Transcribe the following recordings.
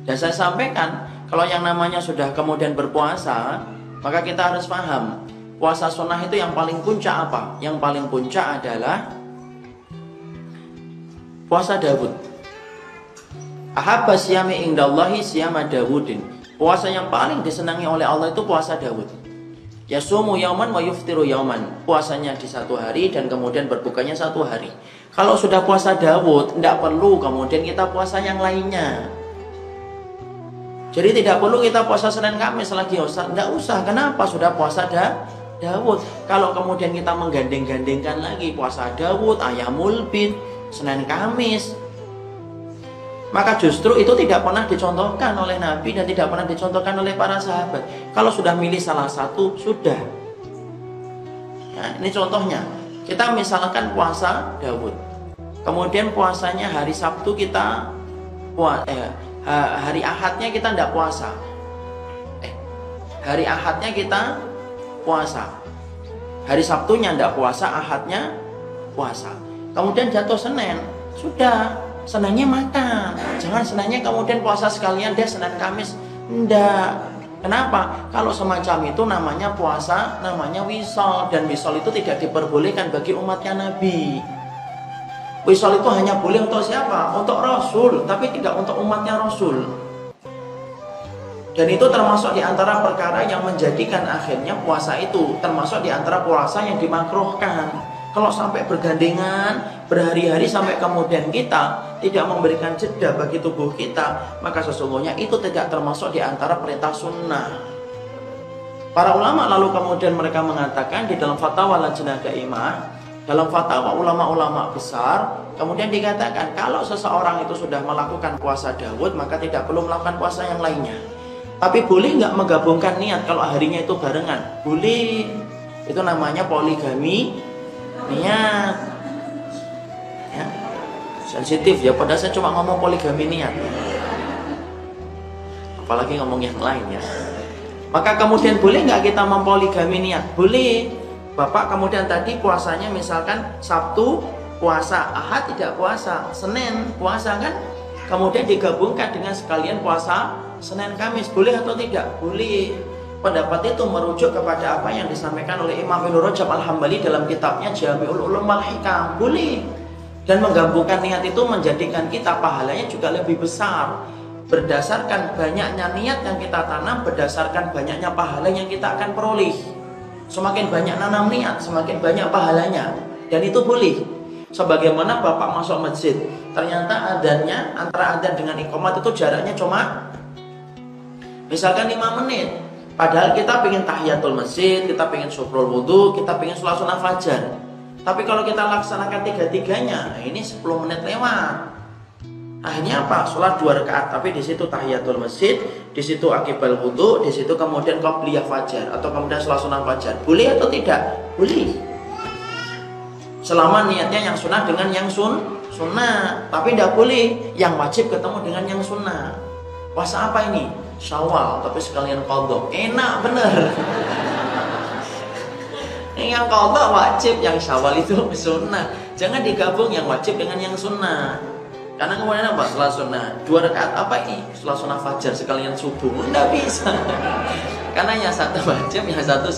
Dan saya sampaikan, kalau yang namanya sudah kemudian berpuasa, maka kita harus paham, puasa sunnah itu yang paling puncak apa? Yang paling puncak adalah puasa Dawud. Ahabba siyami indallahi siyama Dawudin. Puasa yang paling disenangi oleh Allah itu puasa Dawud. Yasumu yauman wa yuftiru yauman. Puasanya di satu hari dan kemudian berbukanya satu hari. Kalau sudah puasa Dawud, tidak perlu kemudian kita puasa yang lainnya. Jadi tidak perlu kita puasa Senin Kamis lagi, Ustaz. Tidak usah. Kenapa? Sudah puasa Dawud. Kalau kemudian kita menggandeng-gandengkan lagi puasa Dawud, Ayyamul Bid, Senin Kamis, maka justru itu tidak pernah dicontohkan oleh Nabi dan tidak pernah dicontohkan oleh para sahabat. Kalau sudah milih salah satu, sudah. Ya, ini contohnya. Kita misalkan puasa Dawud. Kemudian puasanya hari Sabtu kita hari Ahadnya kita tidak puasa. Hari Ahadnya kita puasa. Hari Sabtunya tidak puasa, Ahadnya puasa. Kemudian jatuh Senin, sudah. Senangnya makan. Jangan senangnya kemudian puasa sekalian deh Senin Kamis. Enggak. Kenapa? Kalau semacam itu namanya puasa, namanya wisol. Dan wisol itu tidak diperbolehkan bagi umatnya Nabi. Wisol itu hanya boleh untuk siapa? Untuk Rasul, tapi tidak untuk umatnya Rasul. Dan itu termasuk di antara perkara yang menjadikan akhirnya puasa itu termasuk di antara puasa yang dimakruhkan. Kalau sampai bergandengan berhari-hari sampai kemudian kita tidak memberikan jeda bagi tubuh kita, maka sesungguhnya itu tidak termasuk di antara perintah sunnah. Para ulama lalu kemudian mereka mengatakan di dalam fatwa Lajnah Daimah, dalam fatwa ulama-ulama besar, kemudian dikatakan kalau seseorang itu sudah melakukan puasa Dawud, maka tidak perlu melakukan puasa yang lainnya. Tapi boleh nggak menggabungkan niat kalau harinya itu barengan? Boleh. Itu namanya poligami niat. Ya, sensitif ya, padahal saya cuma ngomong poligami niat, apalagi ngomong yang lain ya. Maka kemudian boleh nggak kita mempoligami niat? Boleh. Bapak kemudian tadi puasanya misalkan Sabtu puasa, Ahad tidak puasa, Senin puasa kan? Kemudian digabungkan dengan sekalian puasa Senin Kamis, boleh atau tidak? Boleh. Pendapat itu merujuk kepada apa yang disampaikan oleh Imam Ibnu Rajab Al-Hambali dalam kitabnya Jami'ul Ulum wal Hikam. Boleh. Dan menggabungkan niat itu menjadikan kita pahalanya juga lebih besar. Berdasarkan banyaknya niat yang kita tanam, berdasarkan banyaknya pahala yang kita akan peroleh. Semakin banyak nanam niat, semakin banyak pahalanya. Dan itu boleh. Sebagaimana Bapak masuk masjid, ternyata adanya antara adzan dengan iqamat itu jaraknya cuma misalkan 5 menit. Padahal kita pengen tahiyatul masjid, kita pengen syukrul wudhu, kita pengen sholat sunnah fajar. Tapi kalau kita laksanakan tiga-tiganya, ini 10 menit lewat. Akhirnya apa? Sholat 2 rakaat, tapi di situ tahiyatul masjid, di situ akibal wudhu, di situ kemudian qobliyah fajar atau kemudian sholat sunnah fajar. Boleh atau tidak? Boleh. Selama niatnya yang sunnah dengan yang sunnah, tapi tidak boleh yang wajib ketemu dengan yang sunnah. Puasa apa ini? Syawal, tapi sekalian qadha. Enak bener. Yang qadha wajib, yang Syawal itu sunnah. Jangan digabung yang wajib dengan yang sunnah. Karena kemudian apa? Salat sunnah 2 rakaat apa ini? Salat sunnah fajar sekalian subuh. Tidak bisa. Karena yang satu wajib, yang satu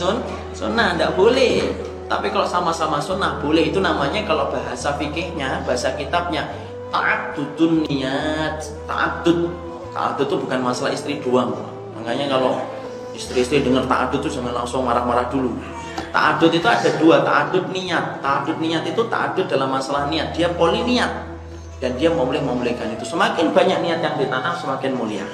sunnah. Tidak boleh. Tapi kalau sama-sama sunnah boleh. Itu namanya kalau bahasa fikihnya, bahasa kitabnya ta'addudun niat. Ta'addud itu bukan masalah istri doang. Makanya kalau istri-istri dengar ta'addud itu jangan langsung marah-marah dulu. Ta'addud itu ada 2, ta'addud niat. Ta'addud niat itu ta'addud dalam masalah niat. Dia poli niat dan dia memulihkan itu. Semakin banyak niat yang ditanam, semakin mulia.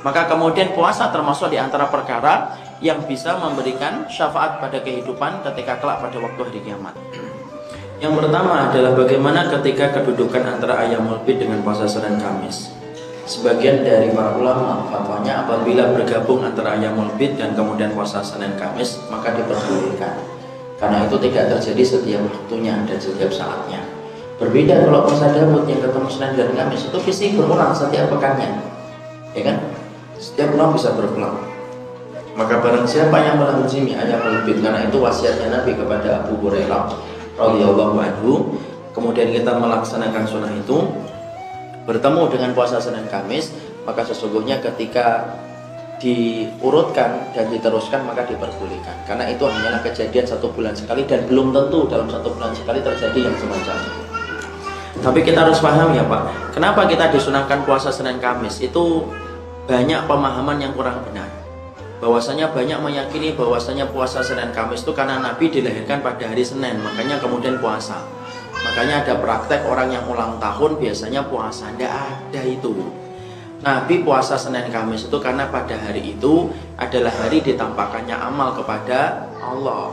Maka kemudian puasa termasuk di antara perkara yang bisa memberikan syafaat pada kehidupan ketika kelak pada waktu hari kiamat. Yang pertama adalah bagaimana ketika kedudukan antara Ayyamul Bid dengan puasa Senin Kamis. Sebagian dari para ulama fatwanya apabila bergabung antara Ayyamul Bid dan kemudian puasa Senin Kamis maka diperbolehkan. Karena itu tidak terjadi setiap waktunya dan setiap saatnya. Berbeda kalau puasa Dawud yang ketemu Senin dan Kamis itu pasti berulang setiap pekannya. Ya kan? Setiap bulan bisa berulang. Maka barang siapa yang melazimi Ayyamul Bid, karena itu wasiatnya Nabi kepada Abu Hurairah radhiyallahu anhu, kemudian kita melaksanakan sunnah itu bertemu dengan puasa Senin Kamis, maka sesungguhnya ketika diurutkan dan diteruskan maka diperbolehkan, karena itu hanyalah kejadian 1 bulan sekali dan belum tentu dalam 1 bulan sekali terjadi yang semacam itu. Tapi kita harus paham ya Pak, kenapa kita disunahkan puasa Senin Kamis? Itu banyak pemahaman yang kurang benar. Bahwasanya banyak meyakini bahwasanya puasa Senin Kamis itu karena Nabi dilahirkan pada hari Senin, makanya kemudian puasa. Makanya ada praktek orang yang ulang tahun biasanya puasa. Tidak ada itu. Nabi puasa Senin Kamis itu karena pada hari itu adalah hari ditampakkannya amal kepada Allah.